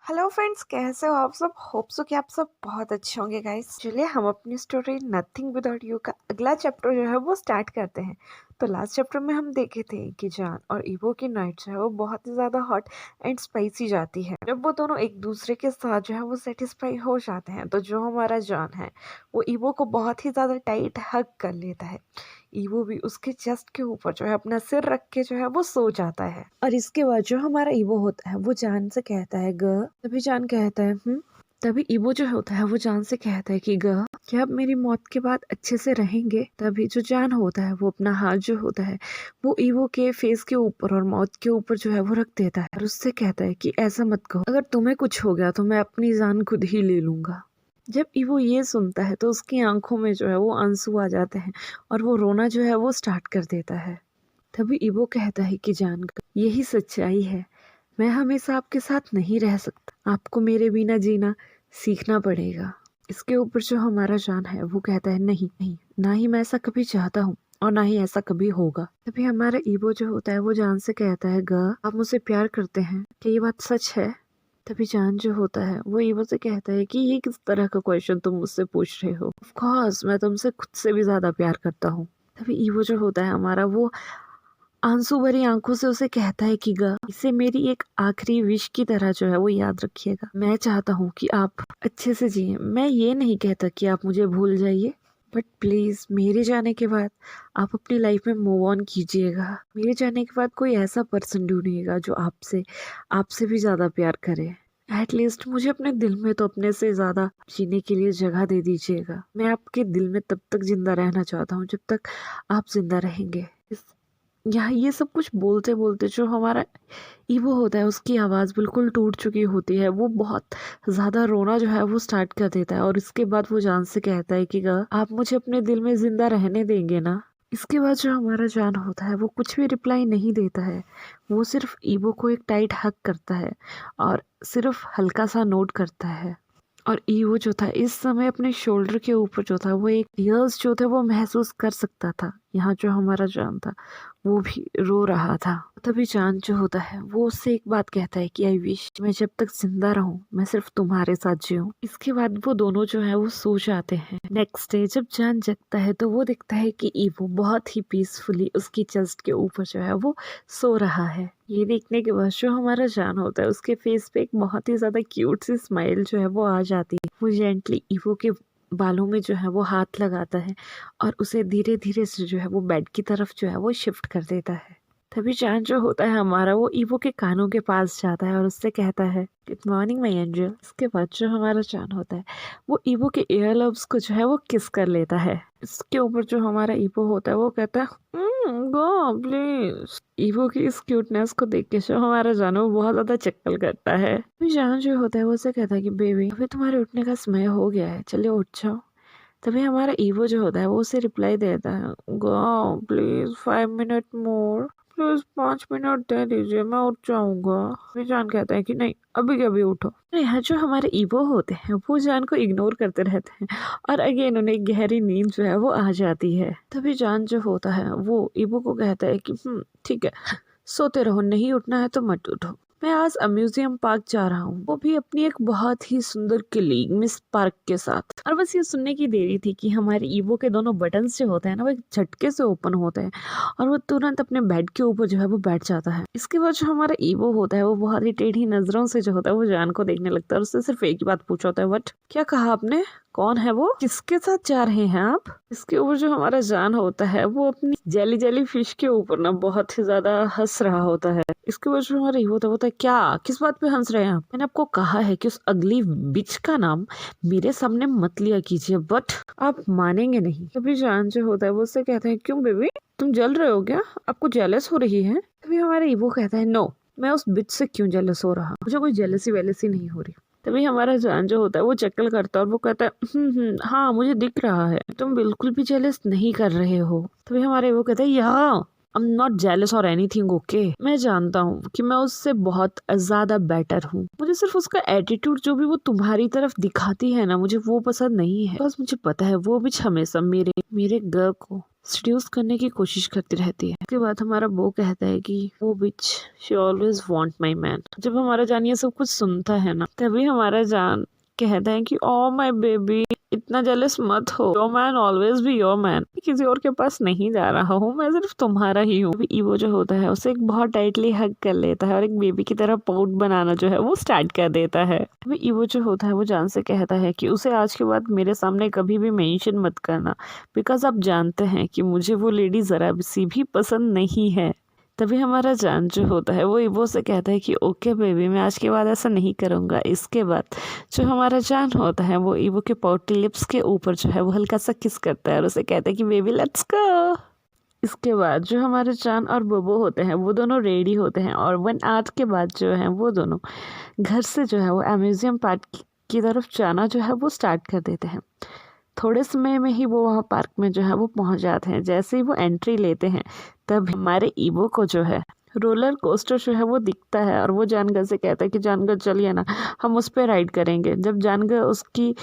Hello friends, कैसे हो आप सब। होप सो कि आप सब बहुत अच्छे होंगे गाइस। चलिए हम अपनी स्टोरी नथिंग विदाउट यू का अगला चैप्टर जो है वो स्टार्ट करते हैं। तो लास्ट चैप्टर में हम देखे थे कि जान और ईवो की नाइट जो है वो बहुत ही ज़्यादा हॉट एंड स्पाइसी जाती है। जब वो दोनों एक दूसरे के साथ जो है वो सेटिस्फाई हो जाते हैं तो जो हमारा जान है वो ईवो को बहुत ही ज़्यादा टाइट हग कर लेता है। ईवो भी उसके चेस्ट के ऊपर जो है अपना सिर रख के जो है वो सो जाता है। और इसके बाद जो हमारा ईवो होता है वो जान से कहता है ग। तभी जान कहता है तभी ईवो जो होता है वो जान से कहता है कि ग क्या आप मेरी मौत के बाद अच्छे से रहेंगे। तभी जो जान होता है वो अपना हाथ जो होता है वो ईवो के फेस के ऊपर और माउथ के ऊपर जो है वो रख देता है और उससे कहता है कि ऐसा मत कहो, अगर तुम्हें कुछ हो गया तो मैं अपनी जान खुद ही ले लूंगा। जब ईवो ये सुनता है तो उसकी आंखों में जो है वो आंसू आ जाते हैं और वो रोना जो है वो स्टार्ट कर देता है। तभी ईवो कहता है कि जान यही सच्चाई है, मैं हमेशा आपके साथ नहीं रह सकता, आपको मेरे बिना जीना सीखना पड़ेगा। इसके ऊपर जो हमारा जान है वो कहता है नहीं नहीं, ना ही मैं ऐसा कभी चाहता हूँ और ना ही ऐसा कभी होगा। तभी हमारा ईवो जो होता है वो जान से कहता है ग आप मुझसे प्यार करते हैं, क्या ये बात सच है। तभी जान जो होता है वो ईवो से कहता है कि ये किस तरह का क्वेश्चन तुम मुझसे पूछ रहे हो, ऑफ कोर्स मैं तुमसे खुद से भी ज्यादा प्यार करता हूँ। तभी ईवो जो होता है हमारा वो आंसू भरी आंखों से उसे कहता है कि ग इसे मेरी एक आखिरी विश की तरह जो है वो याद रखिएगा। मैं चाहता हूँ कि आप अच्छे से जिए। मैं ये नहीं कहता कि आप मुझे भूल जाइए, बट प्लीज मेरे जाने के बाद आप अपनी लाइफ में मूव ऑन कीजिएगा। मेरे जाने के बाद कोई ऐसा पर्सन ढूंढिएगा जो आपसे आपसे भी ज्यादा प्यार करे। एटलीस्ट मुझे अपने दिल में तो अपने से ज्यादा जीने के लिए जगह दे दीजिएगा। मैं आपके दिल में तब तक जिंदा रहना चाहता हूँ जब तक आप जिंदा रहेंगे। यहाँ ये सब कुछ बोलते बोलते जो हमारा ईवो होता है उसकी आवाज़ बिल्कुल टूट चुकी होती है। वो बहुत ज़्यादा रोना जो है वो स्टार्ट कर देता है और इसके बाद वो जान से कहता है कि आप मुझे अपने दिल में ज़िंदा रहने देंगे ना। इसके बाद जो हमारा जान होता है वो कुछ भी रिप्लाई नहीं देता है। वो सिर्फ ईवो को एक टाइट हग करता है और सिर्फ हल्का सा नोट करता है। और ईवो जो था इस समय अपने शोल्डर के ऊपर जो था वो एक टीयर्स जो थे वो महसूस कर सकता था। यहाँ जो हमारा जान था वो भी रो रहा था। तभी जान जो होता है वो उससे एक बात कहता है कि आई विश मैं जब तक जिंदा रहूं मैं सिर्फ तुम्हारे साथ जीऊं। इसके बाद वो दोनों जो है वो सो जाते हैं। नेक्स्ट डे जब जान जगता है तो वो देखता है कि ईवो बहुत ही पीसफुली उसकी चेस्ट के ऊपर जो है वो सो रहा है। ये देखने के बाद जो हमारा जान होता है उसके फेस पे एक बहुत ही ज्यादा क्यूट सी स्माइल जो है वो आ जाती है। वो जेंटली ईवो के बालों में जो है वो हाथ लगाता है और उसे धीरे धीरे से जो है वो बेड की तरफ जो है वो शिफ्ट कर देता है। तभी जान जो होता है हमारा वो ईवो के कानों के पास जाता है और उससे कहता है गुड मॉर्निंग माय एंजल। इसके बाद जो हमारा जान होता है वो ईवो के ईयर लब्स को जो है वो किस कर लेता है। इसके ऊपर जो हमारा ईवो होता है वो कहता है गो प्लीज। ईवो की इस क्यूटनेस को देख के जो हमारा जान वो बहुत ज्यादा चक्कर करता है। तभी जान जो होता है वो उसे कहता है कि बेबी अभी तुम्हारे उठने का समय हो गया है, चलिए उठ जाओ। तभी हमारा ईवो जो होता है वो उसे रिप्लाई देता है go please 5 minute more, please 5 minute दे दीजिए, मैं उठ जाऊंगा। फिर जान कहता है कि नहीं अभी के अभी उठो। तो यहाँ जो हमारे ईवो होते हैं वो जान को इग्नोर करते रहते हैं और अगेन उन्हें गहरी नींद जो है वो आ जाती है। तभी जान जो होता है वो ईवो को कहता है कि ठीक है सोते रहो, नहीं उठना है तो मत उठो। मैं आज अम्यूजियम पार्क जा रहा हूँ, वो भी अपनी एक बहुत ही सुंदर कलीग मिस पार्क के साथ। और बस ये सुनने की देरी थी कि हमारे ईवो के दोनों बटन्स जो होते हैं ना वो एक झटके से ओपन होते हैं और वो तुरंत अपने बेड के ऊपर जो है वो बैठ जाता है। इसके बाद जो हमारा ईवो होता है वो बहुत ही टेढ़ी नजरों से जो होता है वो जान को देखने लगता है और उससे सिर्फ एक ही बात पूछा होता है वट क्या कहा आपने, कौन है वो, किसके साथ जा रहे हैं आप। इसके ऊपर जो हमारा जान होता है वो अपनी जेली जेली फिश के ऊपर ना बहुत ही ज्यादा हंस रहा होता है। इसके बाद जो हमारा ईवो होता है क्या किस बात पे हंस रहे हैं आप, मैंने आपको कहा है कि उस अगली बिच का नाम मेरे सामने मत लिया कीजिए, बट आप मानेंगे नहीं। तभी जान जो होता है वो उससे कहता है क्यों बेबी तुम जल रहे हो क्या, आपको जेलस हो रही है। तभी हमारा ईवो कहता है नो मैं उस बिच से क्यों जेलस हो रहा, मुझे कोई जेलसी वेलसी नहीं हो रही। तभी हमारा जान जो होता है वो चक्कर करता है और वो कहता है हाँ मुझे दिख रहा है तुम बिल्कुल भी जेलस नहीं कर रहे हो। तभी हमारे वो कहता है या आई एम नॉट जेलस और एनीथिंग ओके। मैं जानता हूँ कि मैं उससे बहुत ज्यादा बेटर हूँ, मुझे सिर्फ उसका एटीट्यूड जो भी वो तुम्हारी तरफ दिखाती है ना मुझे वो पसंद नहीं है। बस मुझे पता है वो भी हमेशा मेरे गर्ल को सड्यूस करने की कोशिश करती रहती है। उसके बाद हमारा वो कहता है कि वो bitch she always want my man. जब हमारा जान ये सब कुछ सुनता है ना, तभी हमारा जान कहता है कि ओ माय बेबी, इतना जेलस मत हो, your man always be your man. किसी और के पास नहीं जा रहा हूँ, मैं सिर्फ तुम्हारा ही हूँ। ईवो जो होता है उसे एक बहुत टाइटली हग कर लेता है और एक बेबी की तरह पाउट बनाना जो है वो स्टार्ट कर देता है। अभी ईवो जो होता है वो जान से कहता है कि उसे आज के बाद मेरे सामने कभी भी मेंशन मत करना, बिकॉज आप जानते हैं कि मुझे वो लेडी जरा सी भी पसंद नहीं है। तभी हमारा जान जो होता है वो ईवो से कहता है कि ओके बेबी, मैं आज के बाद ऐसा नहीं करूँगा। इसके बाद जो हमारा जान होता है वो ईवो के पाउटी लिप्स के ऊपर जो है वो हल्का सा किस करता है और उसे कहता है कि बेबी लेट्स गो। इसके बाद जो हमारे जान और बोबो होते हैं वो दोनों रेडी होते हैं और 1 आवर के बाद जो है वो दोनों घर से जो है वो अम्यूजियम पार्क की तरफ जाना जो है वो स्टार्ट कर देते हैं। थोड़े समय में ही वो वहाँ पार्क में जो है वो पहुँच जाते हैं। जैसे ही वो एंट्री लेते हैं तब हमारे ईवो को जो है रोलर कोस्टर जो है वो दिखता है और वो जानगर से कहता है कि जानगर चलिए ना, हम उस पर राइड करेंगे। जब जानगर उसकी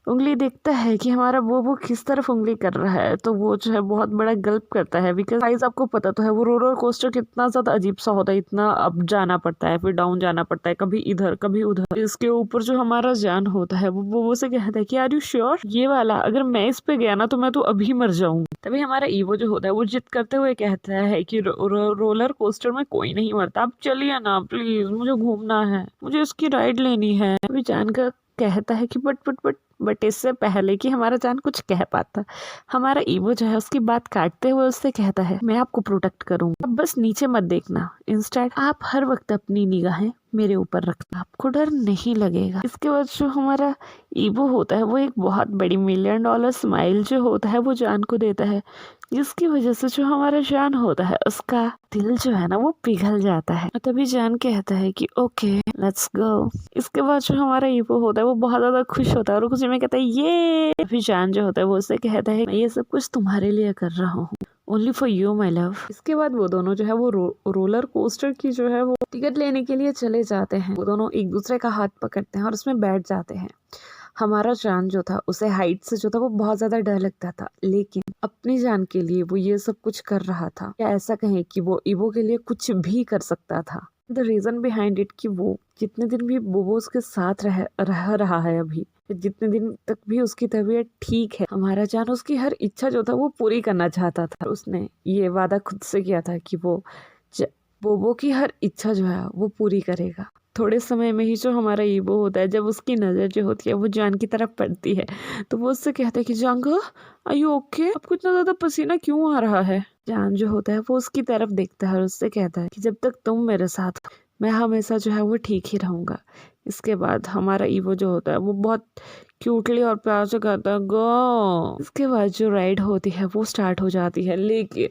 उंगली देखता है कि हमारा वो किस तरफ उंगली कर रहा है, तो वो जो है बहुत बड़ा गल्प करता है। बिकॉज गाइस आपको पता तो है वो रोलर कोस्टर कितना ज़्यादा अजीब सा होता है, इतना अप जाना पड़ता है फिर डाउन जाना पड़ता है, कभी इधर कभी उधर। इसके ऊपर जो हमारा जान होता है वो से कहता है कि आर यू श्योर, ये वाला अगर मैं इस पे गया ना तो मैं तो अभी मर जाऊंगा। तभी हमारा ईवो जो होता है वो जिद करते हुए कहता है कि रोलर कोस्टर में कोई नहीं मरता, आप चलिए ना प्लीज, मुझे घूमना है, मुझे इसकी राइड लेनी है। अभी जानकर कहता है कि बट इससे पहले कि हमारा जान कुछ कह पाता, हमारा ईवो जो है उसकी बात काटते हुए उससे कहता है मैं आपको प्रोटेक्ट करूंगा, अब बस नीचे मत देखना, इंस्टेड आप हर वक्त अपनी निगाहें मेरे ऊपर रखना, आपको डर नहीं लगेगा। इसके बाद जो हमारा ईवो होता है वो एक बहुत बड़ी $1,000,000 स्माइल जो होता है वो जान को देता है, जिसकी वजह से जो हमारा जान होता है उसका दिल जो है ना वो पिघल जाता है। तभी जान कहता है कि ओके लेट्स गो। इसके बाद जो हमारा ईवो होता है वो बहुत ज्यादा खुश होता है और खुशी में कहता है ये। अभी जान जो होता है वो उससे कहता है मैं ये सब कुछ तुम्हारे लिए कर रहा हूँ, only for you my love. इसके बाद वो दोनों जो है वो रोलर कोस्टर की जो है वो टिकट लेने के लिए चले जाते हैं। वो दोनों एक दूसरे का हाथ पकड़ते हैं और उसमें बैठ जाते हैं। हमारा जान जो था उसे हाइट से जो था वो बहुत ज्यादा डर लगता था, लेकिन अपनी जान के लिए वो ये सब कुछ कर रहा था, या ऐसा कहें कि वो ईवो के लिए कुछ भी कर सकता था। द रीजन बिहाइंड इट कि वो जितने दिन भी वो उसके साथ रह रहा है, अभी जितने दिन तक भी उसकी तबीयत ठीक है, हमारा जान उसकी हर इच्छा जो था वो पूरी करना चाहता था। उसने ये वादा खुद से किया था कि वो बोबो की हर इच्छा जो है वो पूरी करेगा। थोड़े समय में ही जो हमारा ईवो होता है, जब उसकी नज़र जो होती है वो जान की तरफ पड़ती है, तो वो उससे कहता है कि जांगो आर यू ओके, आपको इतना ज़्यादा पसीना क्यों आ रहा है। जान जो होता है वो उसकी तरफ देखता है और उससे कहता है कि जब तक तुम मेरे साथ हो, मैं हमेशा जो है वो ठीक ही रहूँगा। इसके बाद हमारा ईवो जो होता है वो बहुत क्यूटली और प्यार से कहता है गो। इसके बाद जो राइड होती है वो स्टार्ट हो जाती है, लेकिन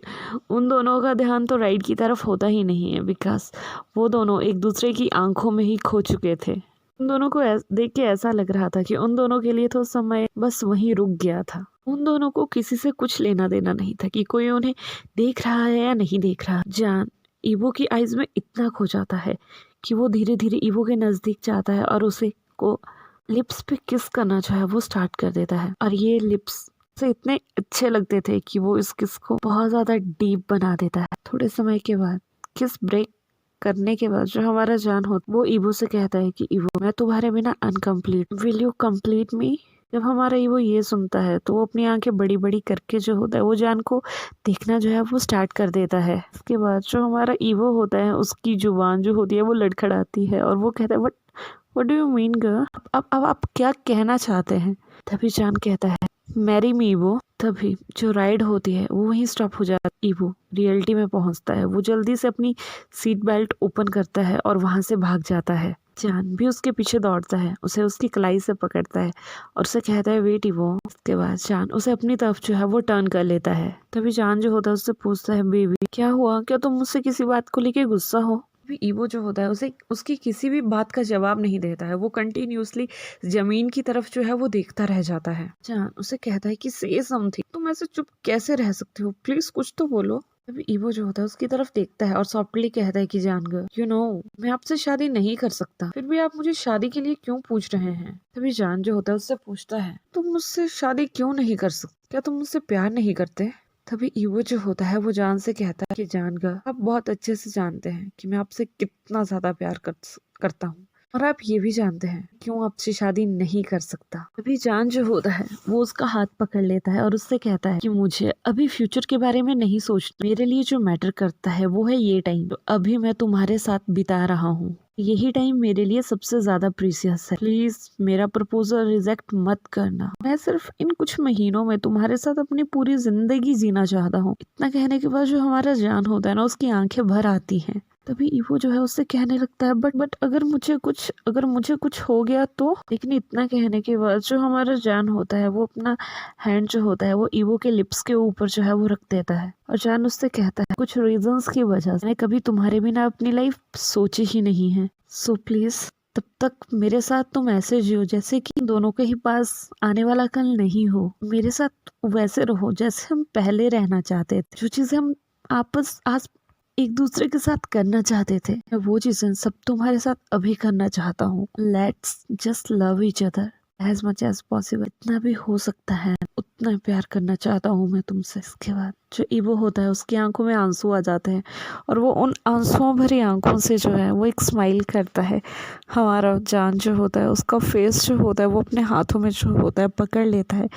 उन दोनों का ध्यान तो राइड की तरफ होता ही नहीं है, बिकॉज वो दोनों एक दूसरे की आंखों में ही खो चुके थे। उन दोनों को देख के ऐसा लग रहा था कि उन दोनों के लिए तो समय बस वहीं रुक गया था। उन दोनों को किसी से कुछ लेना देना नहीं था कि कोई उन्हें देख रहा है या नहीं देख रहा। जान ईवो की आइज में इतना खो जाता है कि वो धीरे धीरे ईवो के नजदीक जाता है और उसे को लिप्स पे किस करना जो है वो स्टार्ट कर देता है। और ये लिप्स से इतने अच्छे लगते थे कि वो इस किस को बहुत ज्यादा डीप बना देता है। थोड़े समय के बाद किस ब्रेक करने के बाद जो हमारा जान हो वो ईवो से कहता है कि ईवो मैं तुम्हारे बिना अनकम्प्लीट, विल यू कंप्लीट मी। जब हमारा ईवो ये सुनता है तो वो अपनी आंखें बड़ी बड़ी करके जो होता है वो जान को देखना जो है वो स्टार्ट कर देता है। इसके बाद जो हमारा ईवो होता है उसकी जुबान जो होती है वो लड़खड़ाती है और वो कहता है what do you mean girl, अब आप क्या कहना चाहते हैं। तभी जान कहता है मैरी मी ईवो। तभी जो राइड होती है वो वहीं स्टॉप हो जाती है। ईवो रियलिटी में पहुंचता है, वो जल्दी से अपनी सीट बेल्ट ओपन करता है और वहां से भाग जाता है। जान भी उसके पीछे दौड़ता है, उसे उसकी कलाई से पकड़ता है और उसे कहता है वेट ईवो। उसके बाद जान उसे अपनी तरफ जो है वो टर्न कर लेता है। तभी जान जो होता है उससे पूछता है बेबी क्या हुआ, क्या तुम मुझसे किसी बात को लेके गुस्सा हो। अभी ईवो जो होता है उसे उसकी किसी भी बात का जवाब नहीं देता है, वो कंटिन्यूअसली जमीन की तरफ जो है वो देखता रह जाता है। जान उसे कहता है कि से समथिंग, तुम ऐसे चुप कैसे रह सकते हो, प्लीज कुछ तो बोलो। अभी ईवो जो होता है उसकी तरफ देखता है और सॉफ्टली कहता है कि जान गर्ल यू नो मैं आपसे शादी नहीं कर सकता, फिर भी आप मुझे शादी के लिए क्यों पूछ रहे हैं। तभी जान जो होता है उससे पूछता है तुम मुझसे शादी क्यों नहीं कर सकते, क्या तुम मुझसे प्यार नहीं करते। तभी ईवो जो होता है वो जान से कहता है कि जानगा, आप बहुत अच्छे से जानते हैं कि मैं आपसे कितना ज्यादा प्यार करता हूँ, और आप ये भी जानते हैं क्यों आपसे शादी नहीं कर सकता। तभी जान जो होता है वो उसका हाथ पकड़ लेता है और उससे कहता है कि मुझे अभी फ्यूचर के बारे में नहीं सोचना, मेरे लिए जो मैटर करता है वो है ये टाइम जो अभी मैं तुम्हारे साथ बिता रहा हूँ। यही टाइम मेरे लिए सबसे ज्यादा प्रीसियस है। प्लीज मेरा प्रपोजल रिजेक्ट मत करना। मैं सिर्फ इन कुछ महीनों में तुम्हारे साथ अपनी पूरी जिंदगी जीना चाहता हूँ। इतना कहने के बाद जो हमारा जान होता है ना, उसकी आंखें भर आती हैं। तभी ईवो जो है उससे कहने लगता है बट अगर मुझे कुछ हो गया तो। लेकिन इतना कहने के बाद जो हमारा जान होता है वो अपना हैंड जो होता है वो ईवो के लिप्स के ऊपर जो है वो रख देता है, और जान उससे कहता है कुछ रीजंस की वजह से मैंने कभी तुम्हारे बिना अपनी लाइफ सोची ही नहीं है, सो प्लीज तब तक मेरे साथ तुम ऐसे जियो जैसे कि दोनों के ही पास आने वाला कल नहीं हो। मेरे साथ वैसे रहो जैसे हम पहले रहना चाहते थे। जो चीजें हम आपस आज एक दूसरे के साथ करना चाहते थे, मैं वो चीजें सब तुम्हारे साथ अभी करना चाहता हूँ। Let's just love each other as much as possible. इतना भी हो सकता है उतना प्यार करना चाहता हूँ मैं तुमसे। इसके बाद जो ईवो होता है उसकी आंखों में आंसू आ जाते हैं, और वो उन आंसुओं भरी आंखों से जो है वो एक स्माइल करता है। हमारा जान जो होता है उसका फेस जो होता है वो अपने हाथों में जो होता है पकड़ लेता है।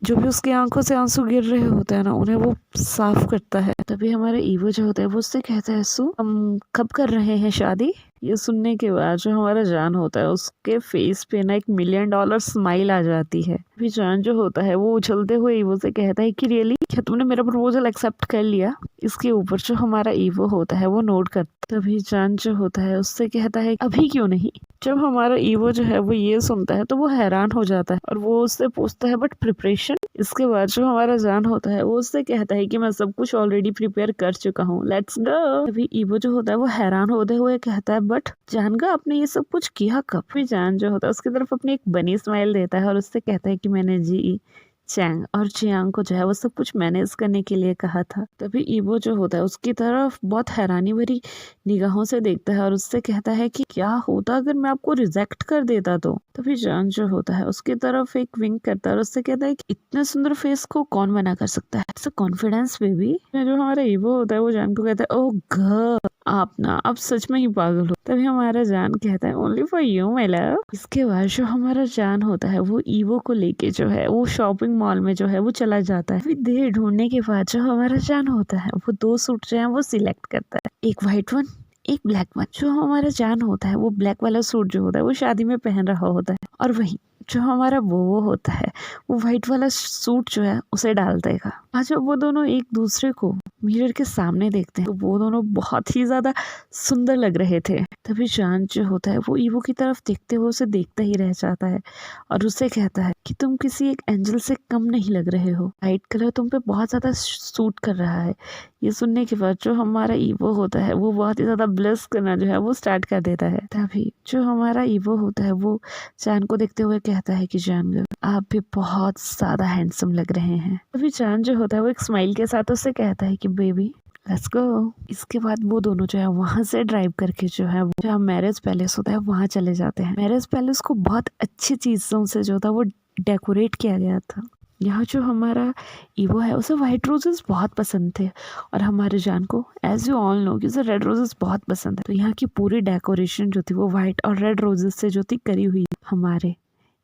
जो भी उसकी आंखों से आंसू गिर रहे होते हैं ना, उन्हें वो साफ करता है। तभी हमारे ईवो जो होता है वो उससे कहता है सु हम कब कर रहे हैं शादी। ये सुनने के बाद जो हमारा जान होता है उसके फेस पे ना $1,000,000 स्माइल आ जाती है। अभी जान जो होता है वो उछलते हुए ईवो से कहता है कि रियली क्या तुमने मेरा प्रपोजल एक्सेप्ट कर लिया। इसके ऊपर जो हमारा ईवो होता है वो नोट करता। तभी जान जो होता है उससे कहता है अभी क्यों नहीं। जब हमारा ईवो जो है वो ये सुनता है तो वो हैरान हो जाता है, और वो उससे पूछता है बट प्रिपरेशन। इसके बाद जो हमारा जान होता है वो उससे कहता है कि मैं सब कुछ ऑलरेडी प्रिपेयर कर चुका हूँ, लेट्स गो। अभी ईवो जो होता है वो हैरान होते हुए कहता है बट जानगा आपने ये सब कुछ किया कब। फिर जान जो होता है उसकी तरफ अपनी एक बनी स्माइल देता है और उससे कहता है कि मैंने जी चैंग और चियांग को जो है वो सब कुछ मैनेज करने के लिए कहा था। तभी ईवो जो होता है उसकी तरफ बहुत हैरानी भरी निगाहों से देखता है और उससे कहता है कि क्या होता अगर मैं आपको रिजेक्ट कर देता तो। तभी जान जो होता है उसकी तरफ एक विंक करता है और उससे कहता है कि इतने सुंदर फेस को कौन मना कर सकता है। It's confidence baby. जो हमारा ईवो होता है वो जान को कहता है ओह गर्ल आप सच में ही पागल हो। तभी हमारा जान कहता है only for you my love. इसके बाद जो हमारा जान होता है वो ईवो को लेके जो है वो शॉपिंग मॉल में जो है वो चला जाता है। फिर देर ढूंढने के बाद जो हमारा जान होता है वो 2 सूट जो है वो सिलेक्ट करता है, एक व्हाइट वन एक ब्लैक वन। जो हमारा जान होता है वो ब्लैक वाला सूट जो होता है वो शादी में पहन रहा होता है, और वही जो हमारा वो होता है वो व्हाइट वाला सूट जो है उसे डाल देगा। आज जब वो दोनों एक दूसरे को मिरर के सामने देखते हैं तो वो दोनों बहुत ही ज्यादा सुंदर लग रहे थे। तभी जान जो होता है वो ईवो की तरफ देखते हुए उसे देखता ही रह जाता है और उससे कहता है कि तुम किसी एक एंजल से कम नहीं लग रहे हो, वाइट कलर तुम पे बहुत ज्यादा सूट कर रहा है। ये सुनने के बाद जो हमारा ईवो होता है वो बहुत ही ज्यादा ब्लेस करना जो है वो स्टार्ट कर देता है। तभी जो हमारा ईवो होता है वो जान को देखते हुए कहता है कि जान आप भी बहुत ज्यादा हैंडसम लग रहे हैं। तभी जान जो होता है वो एक स्माइल के साथ उससे कहता है कि बेबी लेट्स गो। इसके बाद वो दोनों जो है वहां से ड्राइव करके जो है वो जहाँ मैरिज पैलेस होता है वहां चले जाते हैं। मैरिज पैलेस को बहुत अच्छी चीजों से जो था वो डेकोरेट किया गया था। यहाँ जो हमारा ईवो है उसे व्हाइट रोजेस बहुत पसंद थे, और हमारे जान को एज यू ऑल नो कि उसे रेड रोजेस बहुत पसंद है। तो यहाँ की पूरी डेकोरेशन जो थी वो व्हाइट और रेड रोजेस से जो थी करी हुई। हमारे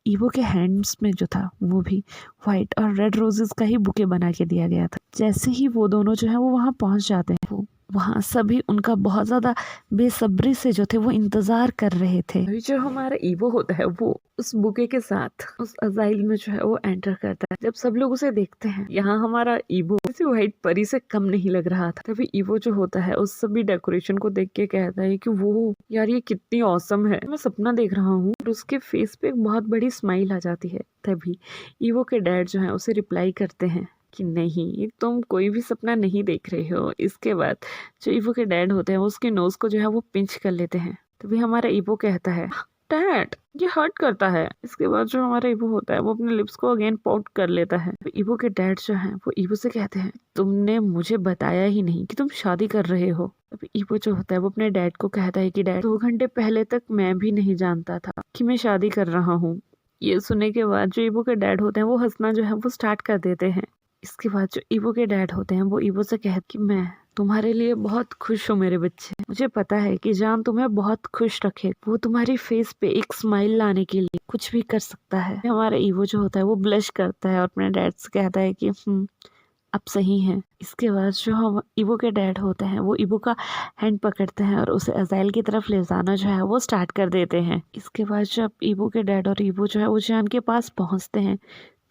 ईवो के हैंड्स में जो था वो भी व्हाइट और रेड रोजेस का ही बुके बना के दिया गया था। जैसे ही वो दोनों जो है वो वहाँ पहुँच जाते हैं, वो वहाँ सभी उनका बहुत ज्यादा बेसब्री से जो थे वो इंतजार कर रहे थे। अभी जो हमारा ईवो होता है वो उस बुके के साथ उस अजाइल में जो है वो एंटर करता है। जब सब लोग उसे देखते हैं यहाँ हमारा ईवो किसी व्हाइट परी से कम नहीं लग रहा था। तभी ईवो जो होता है उस सभी डेकोरेशन को देख के कहता है कि वो यार ये कितनी औसम है, मैं सपना देख रहा हूँ। और उसके फेस पे एक बहुत बड़ी स्माइल आ जाती है। तभी ईवो के डैड जो है उसे रिप्लाई करते हैं कि नहीं तुम कोई भी सपना नहीं देख रहे हो। इसके बाद जो ईवो के डैड होते हैं वो उसके नोज को जो है वो पिंच कर लेते हैं। तभी हमारा ईवो कहता है डैड ये हर्ट करता है। इसके बाद जो हमारा ईवो होता है वो अपने लिप्स को अगेन पाउट कर लेता है। तो ईवो के डैड जो है वो ईवो से कहते हैं तुमने मुझे बताया ही नहीं कि तुम शादी कर रहे हो। तभी ईवो जो होता है वो अपने डैड को कहता है कि डैड 2 घंटे पहले तक मैं भी नहीं जानता था कि मैं शादी कर रहा हूँ। ये सुनने के बाद जो ईवो के डैड होते हैं वो हंसना जो है वो स्टार्ट कर देते हैं। इसके बाद जो ईवो के डैड होते हैं वो ईवो से कहते कि मैं तुम्हारे लिए बहुत खुश हूँ मेरे बच्चे। मुझे पता है कि जान तुम्हें बहुत खुश रखे, वो तुम्हारी फेस पे एक स्माइल लाने के लिए कुछ भी कर सकता है। हमारा ईवो जो होता है वो ब्लश करता है और अपने डैड से कहता है कि आप सही हैं। इसके बाद जो हम ईवो के डैड होते हैं वो ईवो का हैंड पकड़ते हैं और उसे अज़ाइल की तरफ ले जाना जो है वो स्टार्ट कर देते हैं। इसके बाद जब ईवो के डैड और ईवो जो है वो जान के पास पहुंचते हैं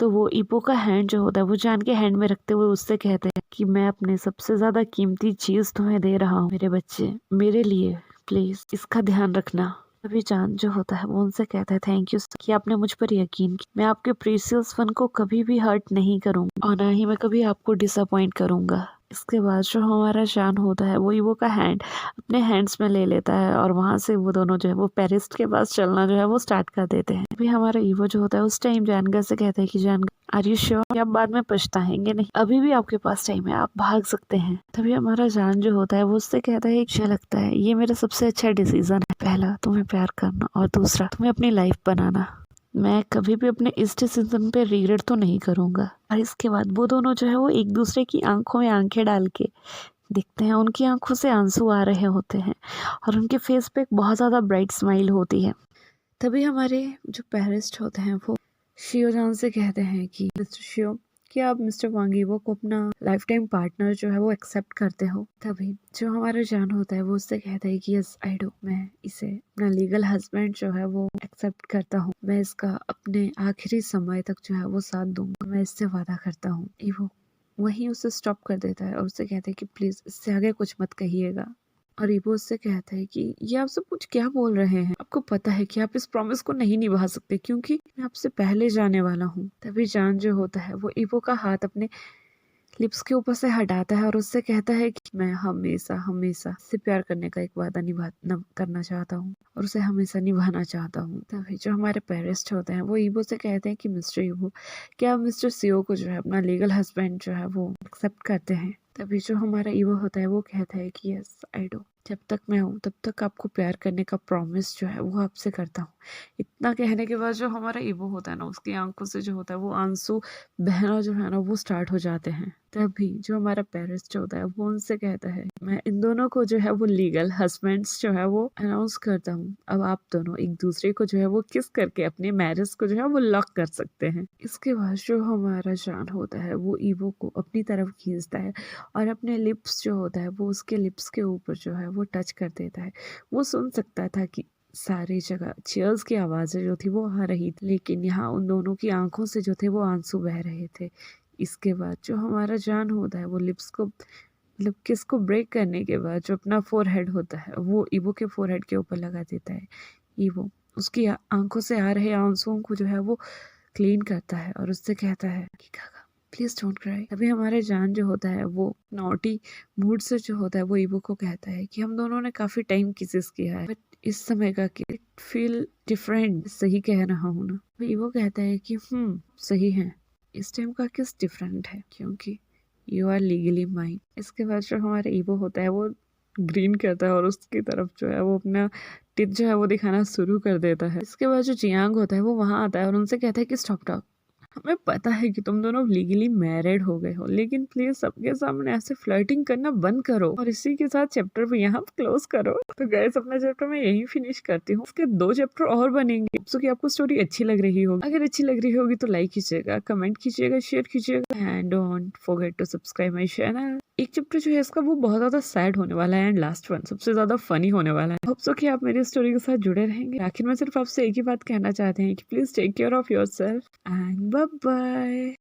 तो वो ईवो का हैंड जो होता है वो जान के हैंड में रखते हुए उससे कहते हैं कि मैं अपने सबसे ज्यादा कीमती चीज तुम्हें दे रहा हूँ मेरे बच्चे, मेरे लिए प्लीज इसका ध्यान रखना। तभी जान जो होता है वो उनसे कहता है थैंक यू कि आपने मुझ पर यकीन किया, मैं आपके प्रीशियस वन को कभी भी हर्ट नहीं करूंगा और ना ही मैं कभी आपको डिसअपॉइंट करूंगा। इसके बाद जो हमारा जान होता है वो ईवो का हैंड अपने हैंड्स में ले लेता है और वहां से वो दोनों जो है वो पेरिस्ट के पास चलना जो है वो स्टार्ट कर देते हैं। अभी हमारा ईवो जो होता है उस टाइम जानगा से कहता है कि जानगा आर यू श्योर, आप बाद में पछताएंगे नहीं, अभी भी आपके पास टाइम है, आप भाग सकते हैं। तभी हमारा जान जो होता है वो उससे कहता है अच्छा लगता है ये मेरा सबसे अच्छा डिसीजन है, पहला तुम्हें प्यार करना और दूसरा तुम्हें अपनी लाइफ बनाना, मैं कभी भी अपने इस डिसीजन पे रिग्रेट तो नहीं करूंगा। और इसके बाद वो दोनों जो है वो एक दूसरे की आंखों में आंखें डाल के देखते हैं, उनकी आंखों से आंसू आ रहे होते हैं और उनके फेस पे एक बहुत ज़्यादा ब्राइट स्माइल होती है। तभी हमारे जो पेरिस्ट होते हैं वो शियो जान से कहते हैं कि मिस्टर शियो, क्या आप मिस्टर वांग ईवो को अपना लाइफ टाइम पार्टनर जो है वो एक्सेप्ट करते हो। तभी जो हमारा जान होता है वो उससे कहता है कि यस आई डू, मैं इसे अपना लीगल हस्बैंड जो है वो एक्सेप्ट करता हूँ, मैं इसका अपने आखिरी समय तक जो है वो साथ दूंगा, मैं इससे वादा करता हूँ। ईवो वहीं उसे स्टॉप कर देता है और उससे कहता है कि प्लीज इससे आगे कुछ मत कहिएगा। और ईवो उससे कहता है कि ये आप सब कुछ क्या बोल रहे हैं, आपको पता है कि आप इस प्रॉमिस को नहीं निभा सकते क्योंकि मैं आपसे पहले जाने वाला हूँ। तभी जान जो होता है वो ईवो का हाथ अपने लिप्स के ऊपर से हटाता है और उससे कहता है कि मैं हमेशा हमेशा से प्यार करने का एक वादा करना चाहता हूँ और उसे हमेशा निभाना चाहता हूँ। तभी जो हमारे पेरेंट्स होते हैं वो ईवो से कहते हैं कि मिस्टर ईवो, क्या आप मिस्टर सीओ को जो है अपना लीगल हस्बैंड जो है वो एक्सेप्ट करते हैं। तभी जो हमारा ईवो होता है वो कहता है कि यस आई डू, जब तक मैं हूँ तब तक आपको प्यार करने का प्रॉमिस जो है वो आपसे करता हूँ। इतना कहने के बाद जो हमारा ईवो होता है ना उसकी आंखों से जो होता है वो आंसू बहना जो है ना वो स्टार्ट हो जाते हैं। तभी जो हमारा पेरिस्ट होता है वो उनसे कहता है मैं इन दोनों को जो है वो लीगल हस्बैंड्स जो है वो अनाउंस करता हूँ, अब आप दोनों एक दूसरे को जो है वो किस करके अपने मैरिज को जो है वो लॉक कर सकते हैं। इसके बाद जो हमारा जान होता है वो ईवो को अपनी तरफ खींचता है और अपने लिप्स जो होता है वो उसके लिप्स के ऊपर जो है वो टच कर देता है। वो सुन सकता था कि सारी जगह चीयर्स की आवाजें जो थी वो आ रही थी लेकिन यहाँ उन दोनों की आंखों से जो थे वो आंसू बह रहे थे। इसके बाद जो हमारा जान होता है वो लिप्स को मतलब किस को ब्रेक करने के बाद जो अपना फोरहेड होता है वो ईवो के फोरहेड के ऊपर लगा देता है। ईवो उसकी आंखों से आ रहे आंसुओं को जो है वो क्लीन करता है और उससे कहता है कि काका प्लीज डोंट क्राई। तभी हमारे जान जो होता है वो नॉटी मूड से जो होता है वो ईवो को कहता है कि हम दोनों ने काफी टाइम किसेस किया है बट इस समय का कि फील डिफरेंट, सही कह रहा हूँ ना। ईवो कहता है कि सही है, इस टाइम का किस डिफरेंट है क्योंकि यू आर लीगली माइन। इसके बाद जो हमारा ईवो होता है वो ग्रीन करता है और उसकी तरफ जो है वो अपना टिप जो है वो दिखाना शुरू कर देता है। इसके बाद जो जियांग होता है वो वहां आता है और उनसे कहता है कि स्टॉप टॉक, हमें पता है कि तुम दोनों लीगली मैरिड हो गए हो लेकिन प्लीज सबके सामने ऐसे फ्लर्टिंग करना बंद करो और इसी के साथ चैप्टर भी यहाँ क्लोज करो। तो गाइस अपना चैप्टर मैं यही फिनिश करती हूँ, इसके 2 चैप्टर और बनेंगे। सो कि आपको स्टोरी अच्छी लग रही होगी, अगर अच्छी लग रही होगी तो लाइक कीजिएगा, कमेंट कीजिएगा, शेयर कीजिएगा and don't forget to subscribe my channel. एक चैप्टर जो है इसका वो बहुत ज्यादा सैड होने वाला है एंड लास्ट वन सबसे ज्यादा फनी होने वाला है। होप सो कि आप मेरी स्टोरी के साथ जुड़े रहेंगे। आखिर में सिर्फ आपसे एक ही बात कहना चाहते हैं कि please take care of yourself and bye bye.